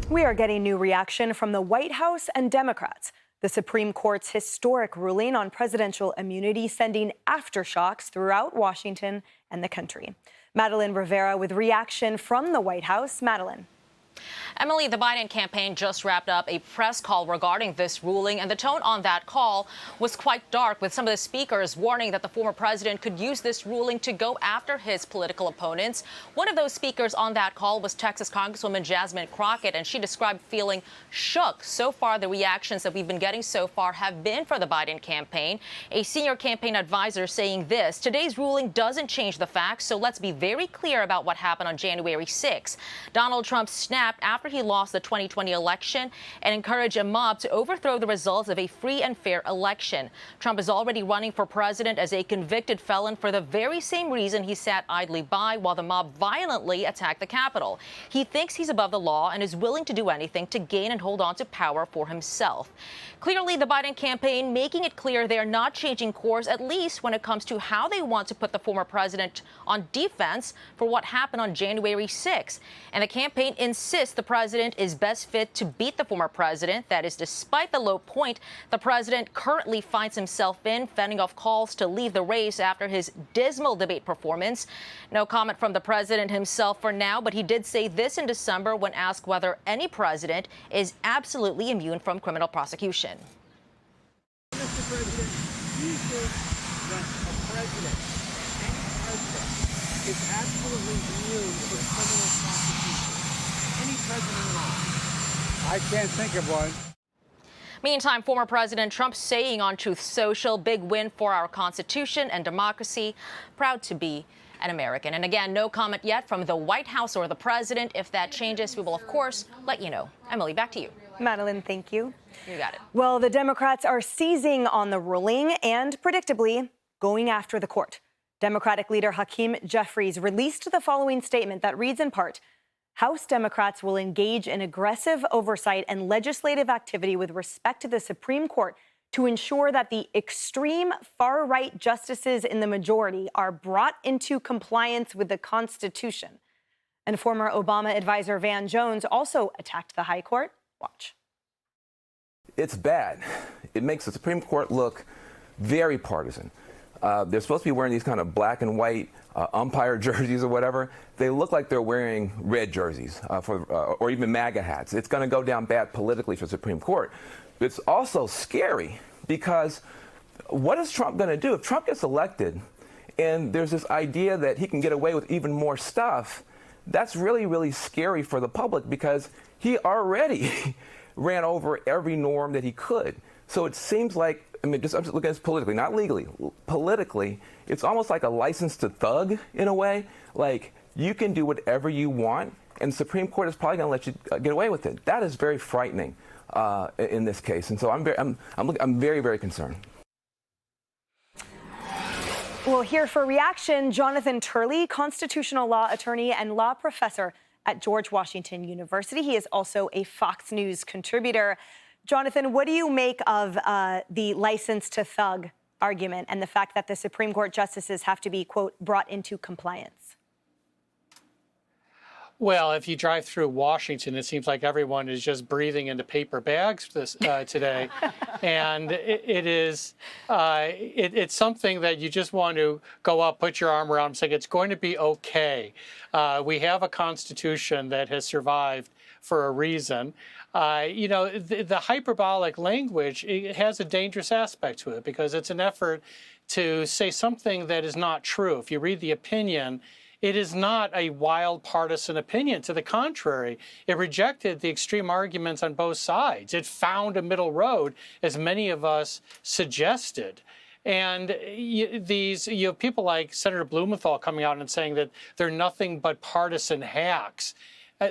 We are getting new reaction from the White House and Democrats. The Supreme Court's historic ruling on presidential immunity sending aftershocks throughout Washington and the country. Madeline Rivera with reaction from the White House. Madeline. Emily, the Biden campaign just wrapped up a press call regarding this ruling, and the tone on that call was quite dark, with some of the speakers warning that the former president could use this ruling to go after his political opponents. One of those speakers on that call was Texas Congresswoman Jasmine Crockett, and she described feeling shook. So far, the reactions that we've been getting so far have been for the Biden campaign. A senior campaign advisor saying this: today's ruling doesn't change the facts, so let's be very clear about what happened on January 6. Donald Trump snapped after he lost the 2020 election and encouraged a mob to overthrow the results of a free and fair election. Trump is already running for president as a convicted felon for the very same reason he sat idly by while the mob violently attacked the Capitol. He thinks he's above the law and is willing to do anything to gain and hold on to power for himself. Clearly, the Biden campaign making it clear they're not changing course, at least when it comes to how they want to put the former president on defense for what happened on January 6. And the campaign insists the president is best fit to beat the former president. That is despite the low point the president currently finds himself in, fending off calls to leave the race after his dismal debate performance. No comment from the president himself for now, but he did say this in December when asked whether any president is absolutely immune from criminal prosecution. Mr. President, do you think that a president, any president, is absolutely immune from criminal prosecution? Any president at all? I can't think of one. Meantime, former President Trump saying on Truth Social, big win for our Constitution and democracy, proud to be an American. And again, no comment yet from the White House or the president. If that changes, we will, of course, let you know. Emily, back to you. Madeline, thank you. You got it. Well, the Democrats are seizing on the ruling and, predictably, going after the court. Democratic leader Hakeem Jeffries released the following statement that reads in part: House Democrats will engage in aggressive oversight and legislative activity with respect to the Supreme Court to ensure that the extreme far-right justices in the majority are brought into compliance with the Constitution. And former Obama advisor Van Jones also attacked the high court. Watch. It's bad. It makes the Supreme Court look very partisan. They're supposed to be wearing these kind of black and white umpire jerseys or whatever. They look like they're wearing red jerseys or even MAGA hats. It's going to go down bad politically for the Supreme Court. But it's also scary because what is Trump going to do? If Trump gets elected and there's this idea that he can get away with even more stuff, that's really, really scary for the public because he already ran over every norm that he could. So it seems like, I'm just looking at this politically, not legally, politically, it's almost like a license to thug in a way. Like, you can do whatever you want, and the Supreme Court is probably going to let you get away with it. That is very frightening in this case, and so I'm very, very concerned. Well, here for reaction, Jonathan Turley, constitutional law attorney and law professor at George Washington University. He is also a Fox News contributor. Jonathan, what do you make of the license to thug argument and the fact that the Supreme Court justices have to be, quote, brought into compliance? Well, if you drive through Washington, it seems like everyone is just breathing into paper bags today. And it's something that you just want to go up, put your arm around and say, it's going to be okay. We have a Constitution that has survived for a reason. The hyperbolic language, it has a dangerous aspect to it because it's an effort to say something that is not true. If you read the opinion, it is not a wild partisan opinion. To the contrary, it rejected the extreme arguments on both sides. It found a middle road, as many of us suggested. And you have people like Senator Blumenthal coming out and saying that they're nothing but partisan hacks.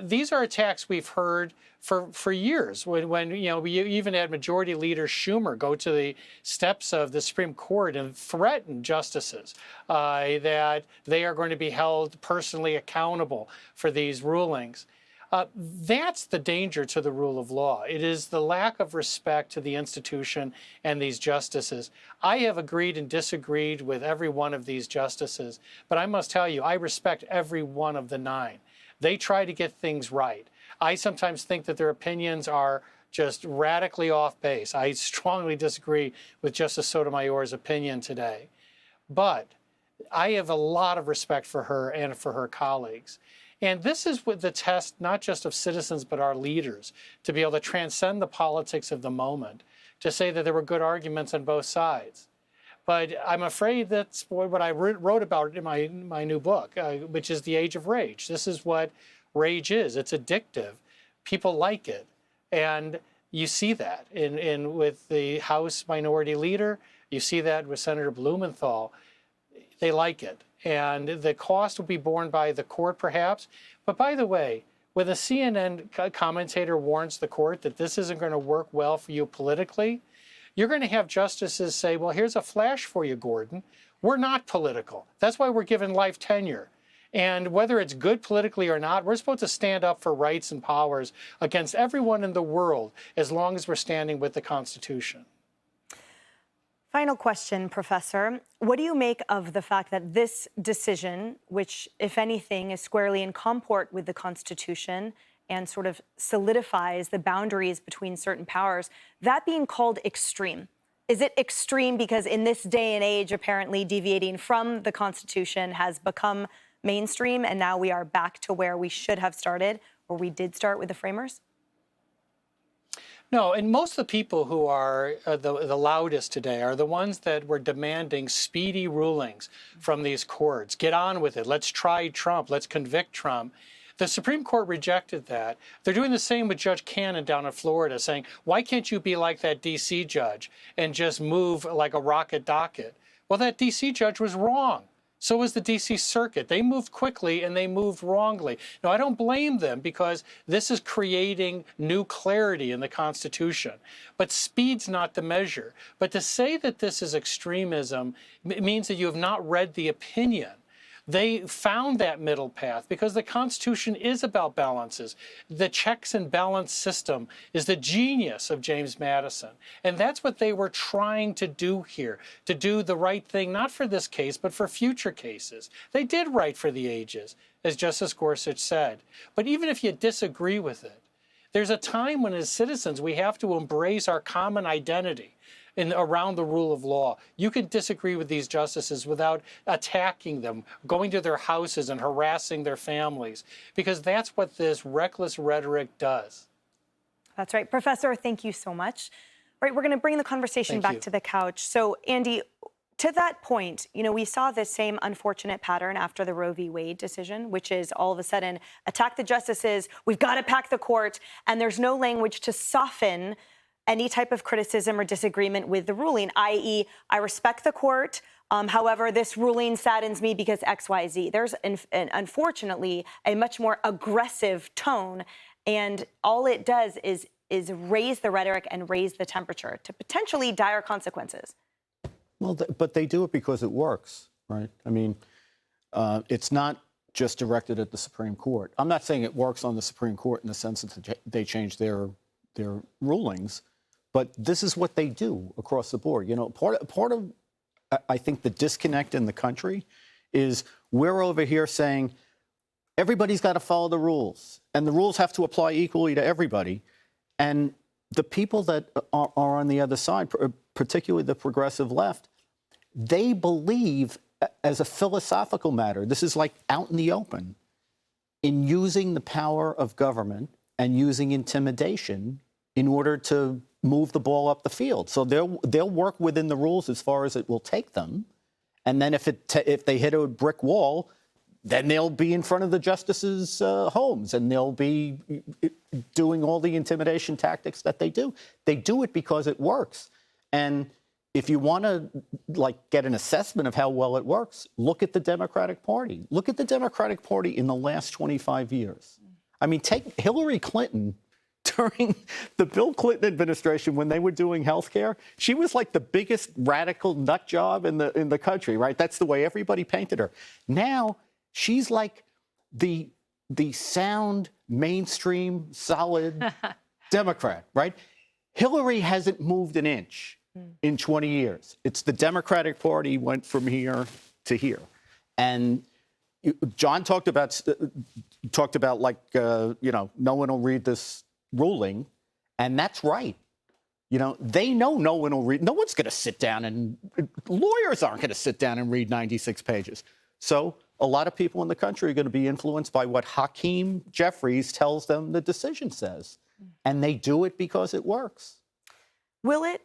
These are attacks we've heard for years. When we even had Majority Leader Schumer go to the steps of the Supreme Court and threaten justices that they are going to be held personally accountable for these rulings. That's the danger to the rule of law. It is the lack of respect to the institution and these justices. I have agreed and disagreed with every one of these justices, but I must tell you, I respect every one of the 9. They try to get things right. I sometimes think that their opinions are just radically off base. I strongly disagree with Justice Sotomayor's opinion today. But I have a lot of respect for her and for her colleagues. And this is what the test, not just of citizens, but our leaders, to be able to transcend the politics of the moment, to say that there were good arguments on both sides. But I'm afraid that's what I wrote about in my new book, which is The Age of Rage. This is what rage is. It's addictive. People like it. And you see that with the House Minority Leader. You see that with Senator Blumenthal. They like it. And the cost will be borne by the court, perhaps. But by the way, when a CNN commentator warns the court that this isn't going to work well for you politically, you're going to have justices say, well, here's a flash for you, Gordon. We're not political. That's why we're given life tenure. And whether it's good politically or not, we're supposed to stand up for rights and powers against everyone in the world as long as we're standing with the Constitution. Final question, Professor. What do you make of the fact that this decision, which, if anything, is squarely in comport with the Constitution and sort of solidifies the boundaries between certain powers, that being called extreme? Is it extreme because in this day and age, apparently deviating from the Constitution has become mainstream, and now we are back to where we should have started, or we did start with the framers? No, and most of the people who are the loudest today are the ones that were demanding speedy rulings from these courts. Get on with it. Let's try Trump. Let's convict Trump. The Supreme Court rejected that. They're doing the same with Judge Cannon down in Florida, saying, why can't you be like that D.C. judge and just move like a rocket docket? Well, that D.C. judge was wrong. So was the D.C. Circuit. They moved quickly and they moved wrongly. Now, I don't blame them because this is creating new clarity in the Constitution. But speed's not the measure. But to say that this is extremism means that you have not read the opinion. They found that middle path because the Constitution is about balances. The checks and balance system is the genius of James Madison. And that's what they were trying to do here, to do the right thing, not for this case, but for future cases. They did right for the ages, as Justice Gorsuch said. But even if you disagree with it, there's a time when as citizens we have to embrace our common identity around the rule of law. You can disagree with these justices without attacking them, going to their houses and harassing their families, because that's what this reckless rhetoric does. That's right. Professor, thank you so much. All right, we're going to bring the conversation back to the couch. So, Andy, to that point, you know, we saw this same unfortunate pattern after the Roe v. Wade decision, which is all of a sudden attack the justices, we've got to pack the court, and there's no language to soften any type of criticism or disagreement with the ruling, i.e., I respect the court. However, this ruling saddens me because X, Y, Z. There's, unfortunately, a much more aggressive tone, and all it does is raise the rhetoric and raise the temperature to potentially dire consequences. Well, but they do it because it works, right? I mean, it's not just directed at the Supreme Court. I'm not saying it works on the Supreme Court in the sense that they change their rulings. But this is what they do across the board. You know, part of, I think, the disconnect in the country is we're over here saying everybody's got to follow the rules, and the rules have to apply equally to everybody. And the people that are on the other side, particularly the progressive left, they believe, as a philosophical matter, this is like out in the open, in using the power of government and using intimidation in order to move the ball up the field. So they'll work within the rules as far as it will take them. And then if they hit a brick wall, then they'll be in front of the justices' homes and they'll be doing all the intimidation tactics that they do. They do it because it works. And if you want to get an assessment of how well it works, look at the Democratic Party. Look at the Democratic Party in the last 25 years. I mean, take Hillary Clinton. During the Bill Clinton administration, when they were doing health care, she was like the biggest radical nut job in the country, right? That's the way everybody painted her. Now she's like the sound, mainstream, solid Democrat, right? Hillary hasn't moved an inch in 20 years. It's the Democratic Party went from here to here. And John talked about like, no one will read this ruling, and that's right. They know no one will read. No one's going to sit down and lawyers aren't going to sit down and read 96 pages. So a lot of people in the country are going to be influenced by what Hakeem Jeffries tells them the decision says. And they do it because it works. Will it?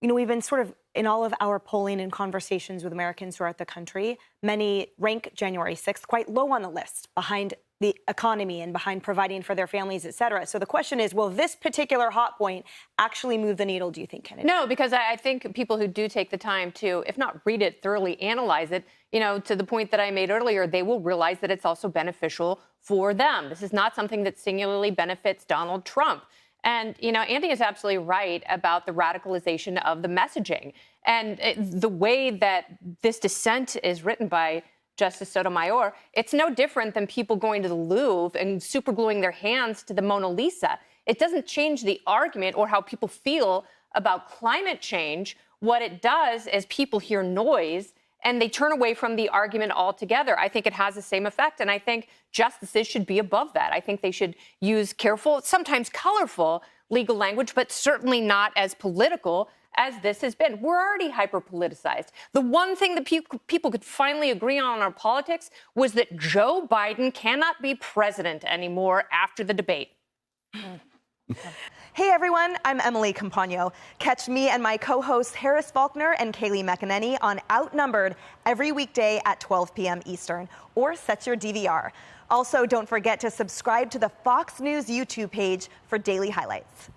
We've been sort of in all of our polling and conversations with Americans throughout the country, many rank January 6th quite low on the list, behind the economy and behind providing for their families, et cetera. So the question is, will this particular hot point actually move the needle, do you think, Kennedy? No, because I think people who do take the time to, if not read it thoroughly, analyze it, to the point that I made earlier, they will realize that it's also beneficial for them. This is not something that singularly benefits Donald Trump. And, Andy is absolutely right about the radicalization of the messaging. And the way that this dissent is written by Justice Sotomayor, it's no different than people going to the Louvre and supergluing their hands to the Mona Lisa. It doesn't change the argument or how people feel about climate change. What it does is people hear noise and they turn away from the argument altogether. I think it has the same effect, and I think justices should be above that. I think they should use careful, sometimes colorful legal language, but certainly not as political as this has been. We're already hyper-politicized. The one thing that people could finally agree on in our politics was that Joe Biden cannot be president anymore after the debate. Hey everyone, I'm Emily Campagno. Catch me and my co-hosts Harris Faulkner and Kaylee McEnany on Outnumbered every weekday at 12 p.m. Eastern, or set your DVR. Also, don't forget to subscribe to the Fox News YouTube page for daily highlights.